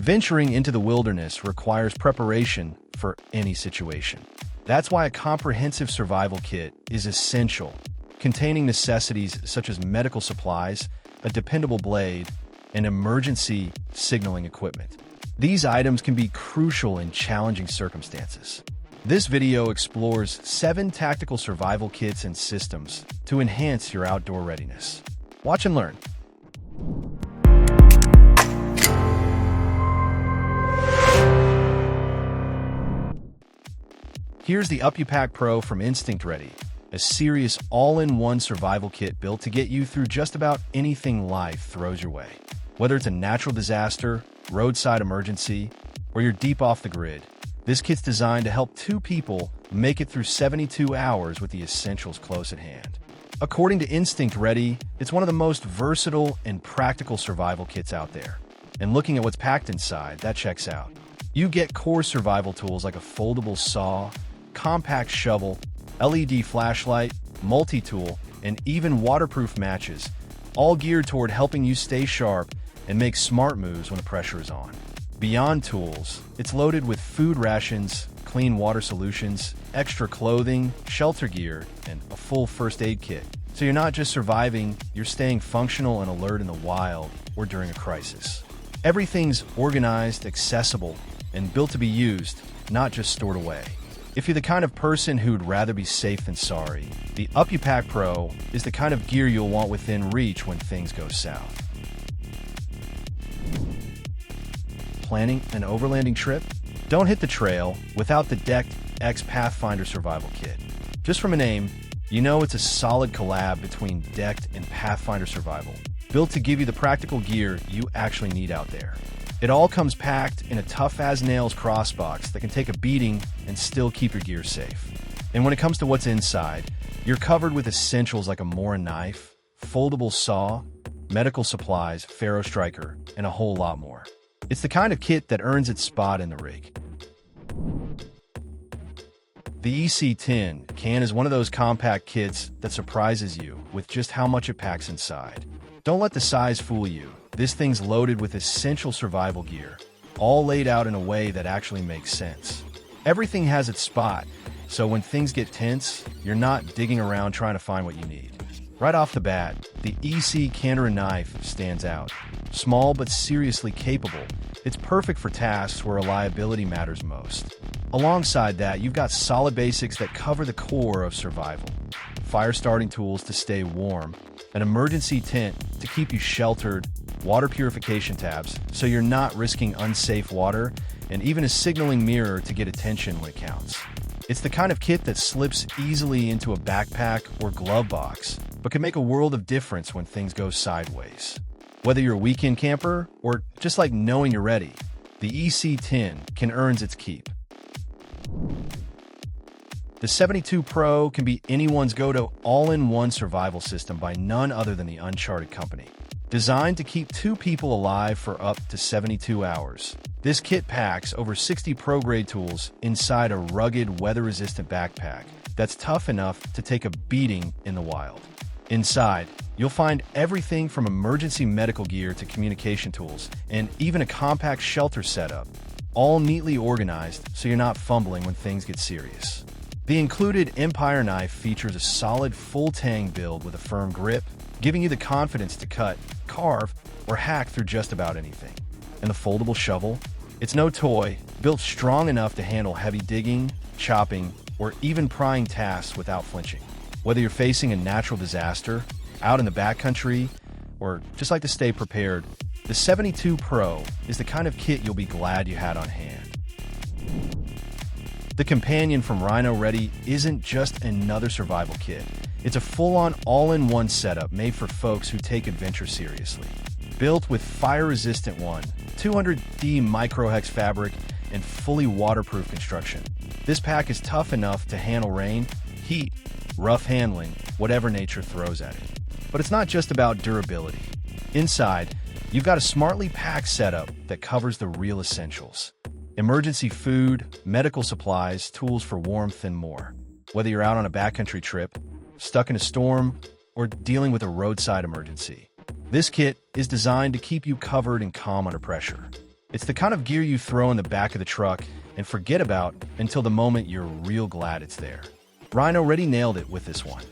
Venturing into the wilderness requires preparation for any situation. That's why a comprehensive survival kit is essential, containing necessities such as medical supplies, a dependable blade, and emergency signaling equipment. These items can be crucial in challenging circumstances. This video explores 7 tactical survival kits and systems to enhance your outdoor readiness. Watch and learn. Here's the Uppack Pro from Instinct Ready, a serious all-in-one survival kit built to get you through just about anything life throws your way. Whether it's a natural disaster, roadside emergency, or you're deep off the grid, this kit's designed to help 2 people make it through 72 hours with the essentials close at hand. According to Instinct Ready, it's one of the most versatile and practical survival kits out there. And looking at what's packed inside, that checks out. You get core survival tools like a foldable saw, compact shovel, LED flashlight, multi-tool, and even waterproof matches, all geared toward helping you stay sharp and make smart moves when the pressure is on. Beyond tools, it's loaded with food rations, clean water solutions, extra clothing, shelter gear, and a full first aid kit. So you're not just surviving, you're staying functional and alert in the wild or during a crisis. Everything's organized, accessible, and built to be used, not just stored away. If you're the kind of person who'd rather be safe than sorry, the Uppack Pro is the kind of gear you'll want within reach when things go south. Planning an overlanding trip? Don't hit the trail without the decked X Pathfinder survival kit. Just from a name, you know it's a solid collab between decked and Pathfinder survival, built to give you the practical gear you actually need out there. It all comes packed in a tough-as-nails crossbox that can take a beating and still keep your gear safe. And when it comes to what's inside, you're covered with essentials like a Mora knife, foldable saw, medical supplies, ferro striker, and a whole lot more. It's the kind of kit that earns its spot in the rig. The EC10 Can is one of those compact kits that surprises you with just how much it packs inside. Don't let the size fool you. This thing's loaded with essential survival gear, all laid out in a way that actually makes sense. Everything has its spot, so when things get tense, you're not digging around trying to find what you need. Right off the bat, the EC10 knife stands out. Small but seriously capable, it's perfect for tasks where reliability matters most. Alongside that, you've got solid basics that cover the core of survival. Fire starting tools to stay warm, an emergency tent to keep you sheltered, water purification tabs so you're not risking unsafe water, and even a signaling mirror to get attention when it counts. It's the kind of kit that slips easily into a backpack or glove box, but can make a world of difference when things go sideways. Whether you're a weekend camper or just like knowing you're ready, the EC10 can earn its keep. The 72 Pro can be anyone's go-to all-in-one survival system by none other than the Uncharted company. Designed to keep 2 people alive for up to 72 hours, this kit packs over 60 pro-grade tools inside a rugged, weather-resistant backpack that's tough enough to take a beating in the wild. Inside, you'll find everything from emergency medical gear to communication tools, and even a compact shelter setup, all neatly organized so you're not fumbling when things get serious. The included Empire knife features a solid full-tang build with a firm grip, giving you the confidence to cut, carve, or hack through just about anything. And the foldable shovel? It's no toy, built strong enough to handle heavy digging, chopping, or even prying tasks without flinching. Whether you're facing a natural disaster, out in the backcountry, or just like to stay prepared, the 72 Pro is the kind of kit you'll be glad you had on hand. The companion from Rhino Ready isn't just another survival kit. It's a full-on all-in-one setup made for folks who take adventure seriously. Built with fire-resistant 200D microhex fabric and fully waterproof construction, this pack is tough enough to handle rain, heat, rough handling, whatever nature throws at it. But it's not just about durability. Inside, you've got a smartly packed setup that covers the real essentials. Emergency food, medical supplies, tools for warmth, and more. Whether you're out on a backcountry trip, stuck in a storm, or dealing with a roadside emergency, this kit is designed to keep you covered and calm under pressure. It's the kind of gear you throw in the back of the truck and forget about until the moment you're real glad it's there. Ryan already nailed it with this one.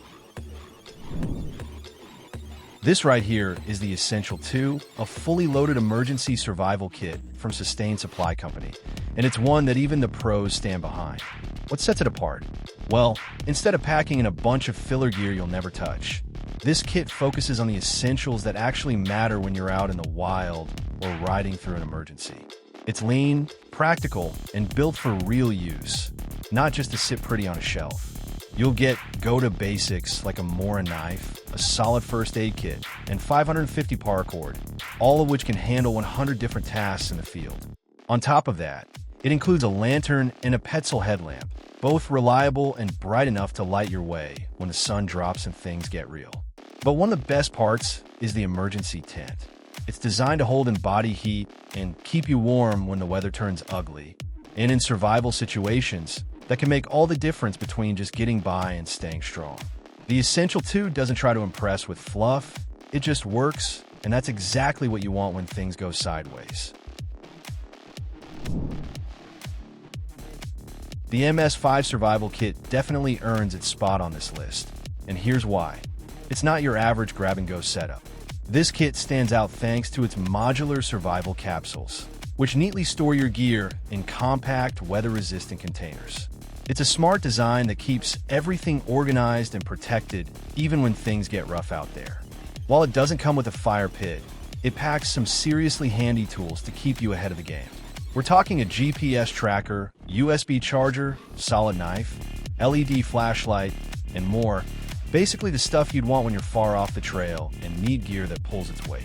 This right here is the Essential 2, a fully loaded emergency survival kit from Sustained Supply Company, and it's one that even the pros stand behind. What sets it apart? Well, instead of packing in a bunch of filler gear you'll never touch, this kit focuses on the essentials that actually matter when you're out in the wild or riding through an emergency. It's lean, practical, and built for real use, not just to sit pretty on a shelf. You'll get go-to basics like a Mora knife, a solid first aid kit, and 550 paracord, all of which can handle 100 different tasks in the field. On top of that, it includes a lantern and a Petzl headlamp, both reliable and bright enough to light your way when the sun drops and things get real. But one of the best parts is the emergency tent. It's designed to hold in body heat and keep you warm when the weather turns ugly. And in survival situations, that can make all the difference between just getting by and staying strong. The Essential 2 doesn't try to impress with fluff, it just works, and that's exactly what you want when things go sideways. The MS5 Survival Kit definitely earns its spot on this list, and here's why. It's not your average grab-and-go setup. This kit stands out thanks to its modular survival capsules, which neatly store your gear in compact, weather-resistant containers. It's a smart design that keeps everything organized and protected even when things get rough out there. While it doesn't come with a fire pit, it packs some seriously handy tools to keep you ahead of the game. We're talking a GPS tracker, USB charger, solid knife, LED flashlight, and more. Basically the stuff you'd want when you're far off the trail and need gear that pulls its weight.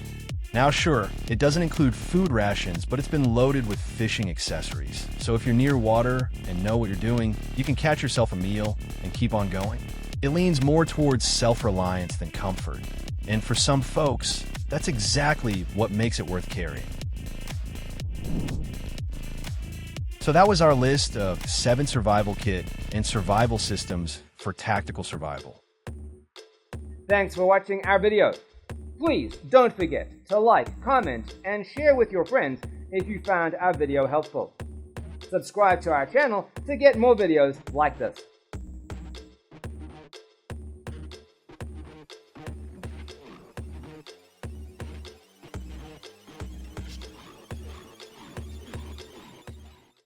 Now sure, it doesn't include food rations, but it's been loaded with fishing accessories. So if you're near water and know what you're doing, you can catch yourself a meal and keep on going. It leans more towards self-reliance than comfort. And for some folks, that's exactly what makes it worth carrying. So that was our list of 7 survival kit and survival systems for tactical survival. Thanks for watching our video. Please don't forget to like, comment, and share with your friends if you found our video helpful. Subscribe to our channel to get more videos like this.